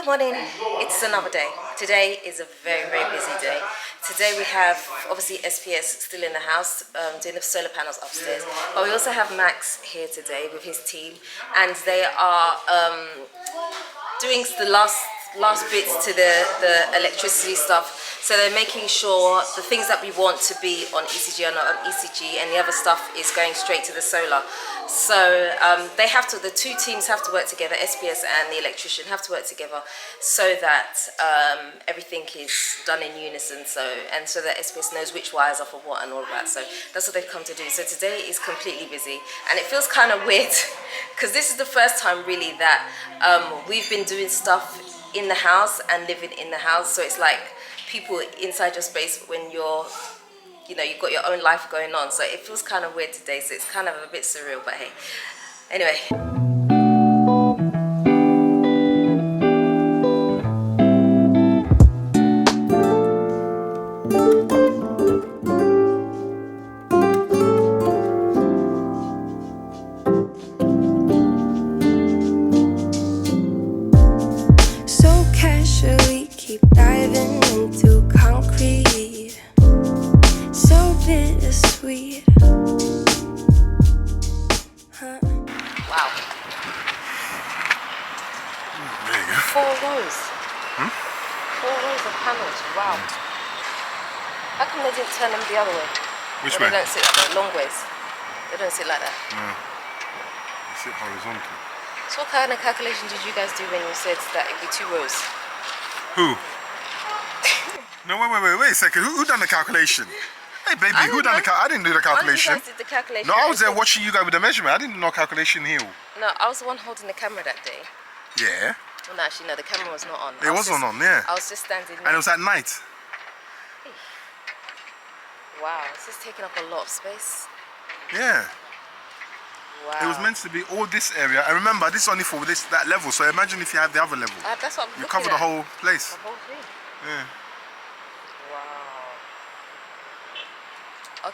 Good morning, it's another day. Today is a very, very busy day. Today we have, obviously, SPS still in the house, doing the solar panels upstairs. But we also have Max here today with his team, and they are doing the last bits to the electricity stuff. So they're making sure the things that we want to be on ECG are not on ECG, and the other stuff is going straight to the solar. So they have to, the two teams have to work together, SPS and the electrician have to work together, so that everything is done in unison. So that SPS knows which wires are for what and all of that. So that's what they've come to do. So today is completely busy, and it feels kind of weird because this is the first time really that we've been doing stuff in the house and living in the house. So it's like people inside your space when you're, you know, you've got your own life going on. So it feels kind of weird today. So it's kind of a bit surreal, but hey, anyway. So casually keep diving into concrete, so bittersweet. Wow. There you go. 4 rows. 4 rows of panels. Wow. How come they didn't turn them the other way? Which Or way? They don't sit like that, long ways. They don't sit like that. No. You sit horizontal. So what kind of calculation did you guys do when you said that it'd be 2 rows? Who? No, wait a second. Who done the calculation? Hey, baby, I who don't done the know. I didn't do the One of you calculation. guys did the calculation. No, I was there said- watching you guys with the measurement. I didn't know calculation here. No, I was the one holding the camera that day. Yeah. Well, no, actually, no, the camera was not on. It wasn't on, yeah. I was just standing And there. it was at night. Wow, this is taking up a lot of space. Yeah. Wow. It was meant to be all this area. And remember, this is only for that level. So imagine if you had the other level. That's what I'm You looking cover at. the whole place. The whole thing. Yeah. Wow.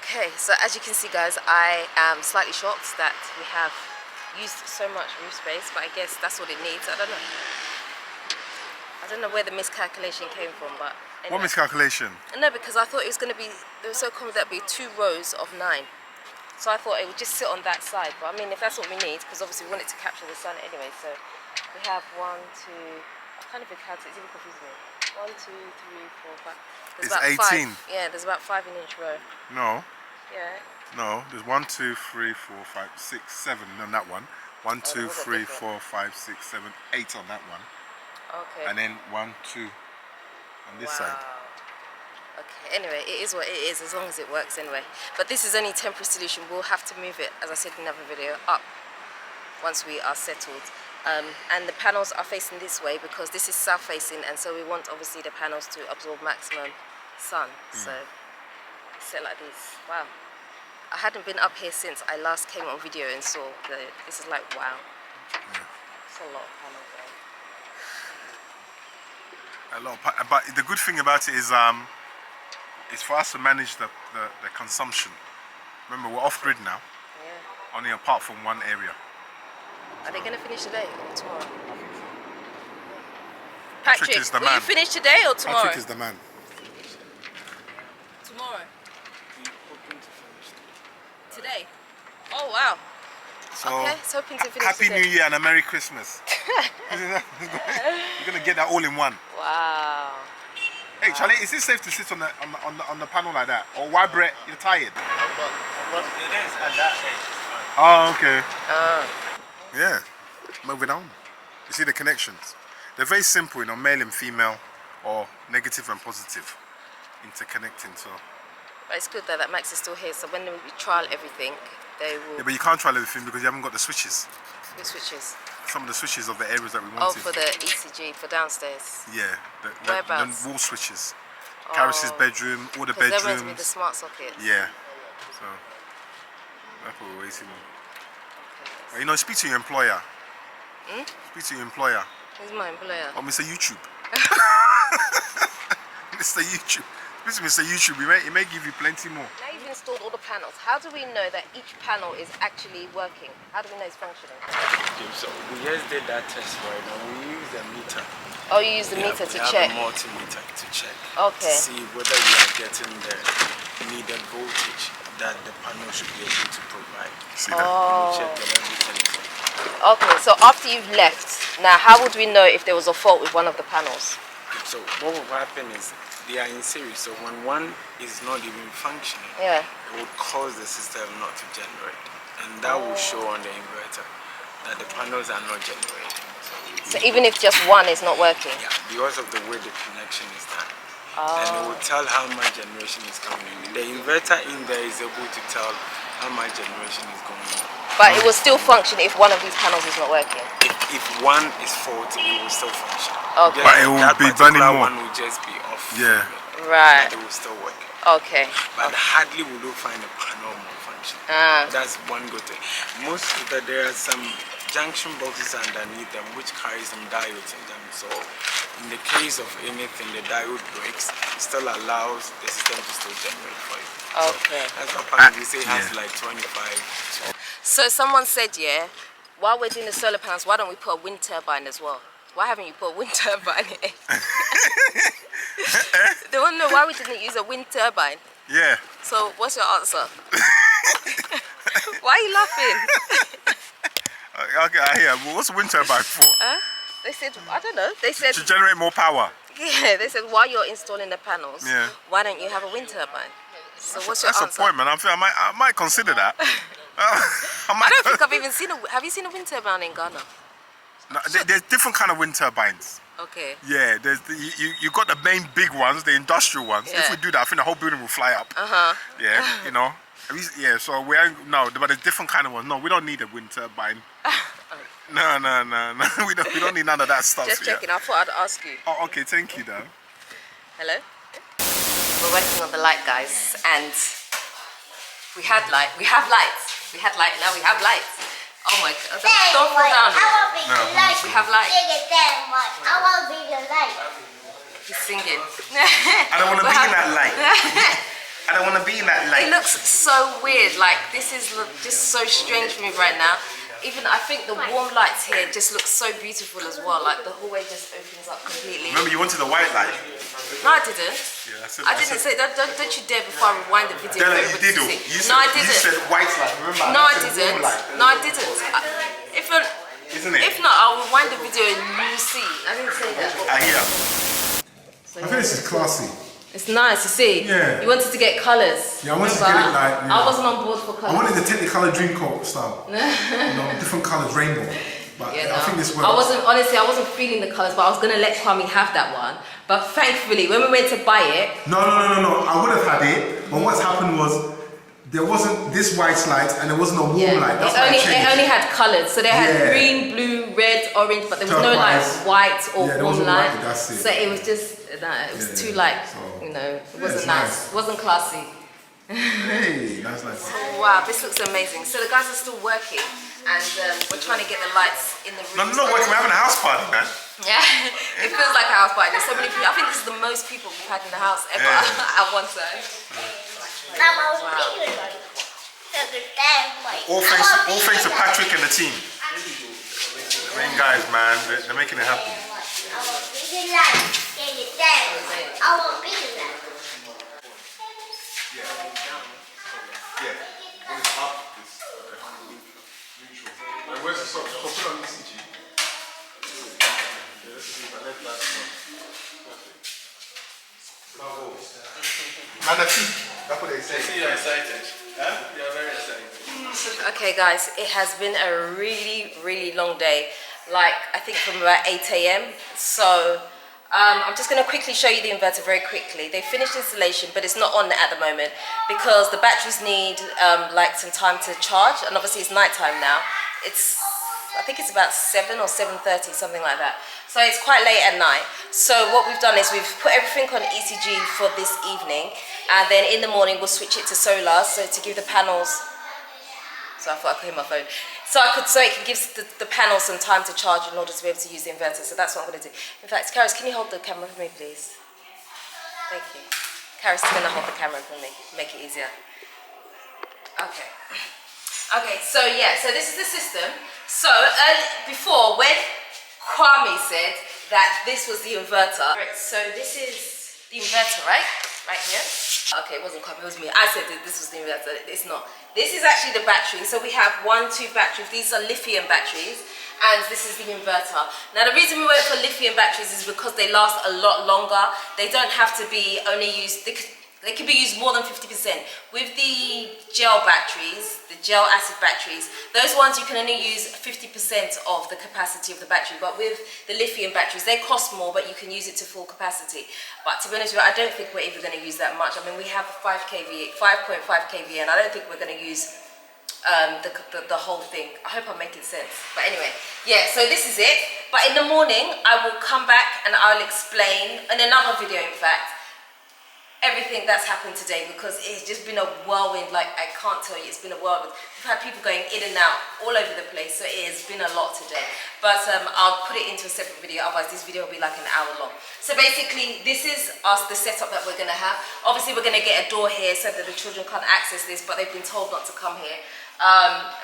Okay, so as you can see, guys, I am slightly shocked that we have used so much roof space, but I guess that's what it needs. I don't know. I don't know where the miscalculation came from, but anyway. What miscalculation? No, because I thought it was going to be, they were so confident that would be 2 rows of 9. So I thought it would just sit on that side. But I mean, if that's what we need, because obviously we want it to capture the sun anyway. So we have 1, 2, I can't even count it, it's even confusing me. 1, 2, 3, 4, 5. There's It's about 18. 5. Yeah, there's about 5 in each row. No. Yeah. No. There's 1, 2, 3, 4, 5, 6, 7 on that one. 1, 2, those are 3, different. 4, 5, 6, 7, 8 on that one. Okay. And then 1, 2 on this side. Okay, anyway, it is what it is, as long as it works anyway. But this is only a temporary solution. We'll have to move it, as I said in another video, up once we are settled. And the panels are facing this way because this is south facing, and so we want obviously the panels to absorb maximum sun. So set like this. Wow. I hadn't been up here since I last came on video and saw this is like, wow. It's a lot of panels there. A lot of but the good thing about it is it's for us to manage the consumption. Remember, we're off grid now, Yeah. only apart from one area. Are they going to finish today or tomorrow? Patrick is the will man. you finish today or tomorrow? Patrick is the man. Tomorrow. Today. Oh wow. So Okay, so hoping to finish Happy today. New Year and a Merry Christmas. You're gonna get that all in one. Wow. Hey Charlie, is it safe to sit on the panel like that? Or why, Brett? You're tired? Oh, okay. Yeah. Moving on. You see the connections? They're very simple, you know, male and female, or negative and positive, interconnecting. So. But it's good though that Max is still here, so when we trial everything, they will. Yeah, but you can't try everything because you haven't got the switches. Which switches? Some of the switches of the areas that we Oh, wanted. for the ECG, for downstairs. Yeah, Whereabouts? the wall switches. Oh. Karis's bedroom, all the Because they're meant to be bedrooms. the smart sockets. Yeah. So that's what we're waiting on. You know, speak to your employer. Speak to your employer. Who's my employer? Or Mr. YouTube. Mr. YouTube. Speak to Mr. YouTube. He may give you plenty more. Now you've installed all the panels. How do we know that each panel is actually working? How do we know it's functioning? So we just did that test right now. We use the meter Oh, you use the meter to check. We have a multimeter to check. Okay. To see whether we are getting the needed voltage that the panel should be able to provide. See that? Oh. We check that everything is okay. Okay, so after you've left, now how would we know if there was a fault with one of the panels? So what will happen is they are in series. So when one is not even functioning, Yeah. it will cause the system not to generate, and that will show on the inverter that the panels are not generating. So even if just one is not working? Yeah, because of the way the connection is done. And it will tell how much generation is coming in. The inverter in there is able to tell how much generation is going on. But it will still function if one of these panels is not working? If one is faulty, it will still function. Okay. But it will that be burning particular more. one will just be off. Yeah. Right. But it will still work. Okay. But hardly will you find a panel more functioning. That's one good thing. Most of that, there are some junction boxes underneath them which carry some diodes in them. So in the case of anything, the diode breaks, it still allows the system to still generate for you. Okay. So that's what panel we say has like 25. So someone said, yeah, while we're doing the solar panels, why don't we put a wind turbine as well? Why haven't you put a wind turbine here? They want to know why we didn't use a wind turbine. Yeah. So what's your answer? Why are you laughing? Okay, I hear. Well, what's a wind turbine for? They said, I don't know. They said, To generate more power. yeah, they said, while you're installing the panels, Yeah. why don't you have a wind turbine? So what's your That's answer? a point, man. I might consider that. I don't think I've even seen have you seen a wind turbine in Ghana? No, there's different kind of wind turbines. Okay. Yeah, there's you got the main big ones, the industrial ones. If Yeah. we do that, I think the whole building will fly up. Uh-huh. Yeah, you know. Yeah, so no, but there's different kind of ones. No, we don't need a wind turbine. No, we don't need none of that stuff. Just yeah. checking. I thought I'd ask you. Oh, okay, thank you, Dan. Hello? We're working on the light, guys, and we had light. We have lights. We had light, now we have lights. Oh my god. Don't fall down. We have light. I want to be the light. He's singing. I don't want to be in that light. I don't want to be in that light. It looks so weird. Like, this is just so strange for me right now. Even I think the warm lights here just look so beautiful as well. Like the hallway just opens up completely. Remember, you wanted the white light. No, I didn't. Yeah, I didn't say that. Don't you dare before I rewind the video. Della, for you everybody did. to You see. said, No, I didn't. You said white light. Remember? No, I said didn't. warm light. No, I didn't. Isn't it? If not, I'll rewind the video and you see. I didn't say that. I hear. I think this is classy. It's nice, you see. Yeah. You wanted to get colours. Yeah, I wanted to get it like. Yeah. I wasn't on board for colours. I wanted the Technicolor Dreamcoat style. Different colours, rainbow. But Yeah, I no. think this works. I wasn't feeling the colours, but I was gonna let Kwame have that one. But thankfully, when we went to buy it, No. I would have had it, but what's happened was there wasn't this white light and there wasn't a warm light. That's why I it changed. only had colours. So they had Yeah. green, blue, red, orange, but there was no like Turquoise. white or Yeah, there warm wasn't light. white, that's it. So it was just it was too Yeah, like so- it Yeah, wasn't it's nice. nice. It wasn't classy. Hey, that's nice. Oh, wow, this looks amazing. So the guys are still working, and we're trying to get the lights in the No, room. not working. We're having a house party, man. Yeah, it feels like a house party. There's so many people. I think this is the most people we've had in the house ever Yeah. at one time. All thanks to Patrick and the team. The main guys, man. They're making it happen. Yeah. When it's up, it's neutral. Where's the socks? Put it on ECG. Yeah, let's see if I let that one. Perfect. Bravo. Magnifique. That's what they say. You're excited. Huh? You're very excited. Okay, guys, it has been a really, really long day. Like, I think from about 8 a.m. So, I'm just going to quickly show you the inverter very quickly. They finished installation, but it's not on at the moment because the batteries need like some time to charge, and obviously it's nighttime now. I think it's about 7 or 7:30, something like that. So it's quite late at night. So what we've done is we've put everything on ECG for this evening, and then in the morning we'll switch it to solar, so to give the panels. So I thought I could hear my phone. So it can give the panel some time to charge in order to be able to use the inverter. So that's what I'm going to do. In fact, Karis, can you hold the camera for me, please? Thank you. Karis is going to hold the camera for me, make it easier. Okay. Okay, so yeah, so this is the system. So before, when Kwame said that this was the inverter. Right, so this is the inverter, right? Right here. Okay, it wasn't Kwame, it was me. I said that this was the inverter. It's not. This is actually the battery. So we have 2 batteries. These are lithium batteries. And this is the inverter. Now the reason we went for lithium batteries is because they last a lot longer. They don't have to be only used, they can be used more than 50%. With the gel batteries, the gel acid batteries, those ones you can only use 50% of the capacity of the battery. But with the lithium batteries, they cost more, but you can use it to full capacity. But to be honest with you, I don't think we're even going to use that much. I mean, we have a 5.5 kVA, and I don't think we're going to use the whole thing. I hope I'm making sense. But anyway, yeah, so this is it. But in the morning, I will come back and I'll explain, in another video in fact, everything that's happened today, because it's just been a whirlwind. Like, I can't tell you, it's been a whirlwind. We've had people going in and out all over the place, so it has been a lot today. But I'll put it into a separate video, otherwise this video will be like an hour long. So basically, this is the setup that we're going to have. Obviously, we're going to get a door here so that the children can't access this, but they've been told not to come here.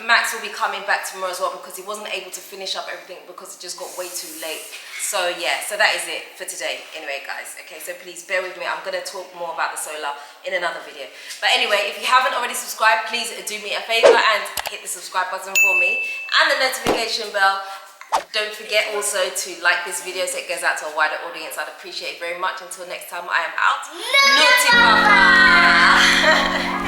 Max will be coming back tomorrow as well, because he wasn't able to finish up everything because it just got way too late. So yeah, so that is it for today anyway, guys. Okay, so please bear with me. I'm going to talk more about the solar in another video. But anyway, if you haven't already subscribed, please do me a favor and hit the subscribe button for me and the notification bell. Don't forget also to like this video so it goes out to a wider audience. I'd appreciate it very much. Until next time, I am out. Naughty Papa!